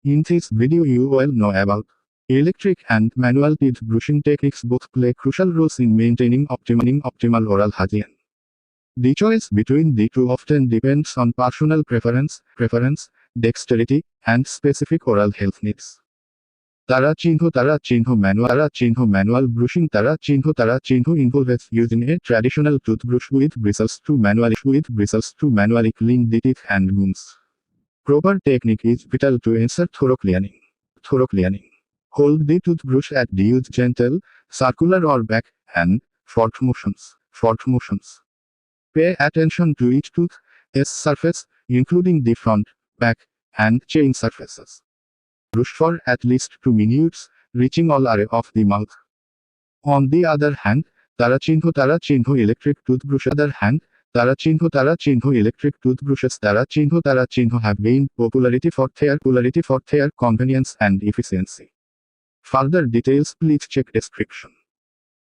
In this video you will know about electric and manual teeth brushing techniques. Both play crucial roles in maintaining optimal oral hygiene. The choice between the two often depends on personal preference, dexterity, and specific oral health needs. তারা চিহ্ন manual brushing তারা চিহ্ন involves using a traditional toothbrush with bristles to manually clean the teeth and gums. Proper technique is vital to ensure thorough cleaning. Hold the toothbrush at the use gentle, circular or back and forth motions. Pay attention to each tooth's surface, including the front, back, and chain surfaces. Brush for at least 2 minutes, reaching all area of the mouth. On the other hand, তারা চিহ্ন electric toothbrush. Electric toothbrushes have gained popularity for their convenience and efficiency. Further details please check description.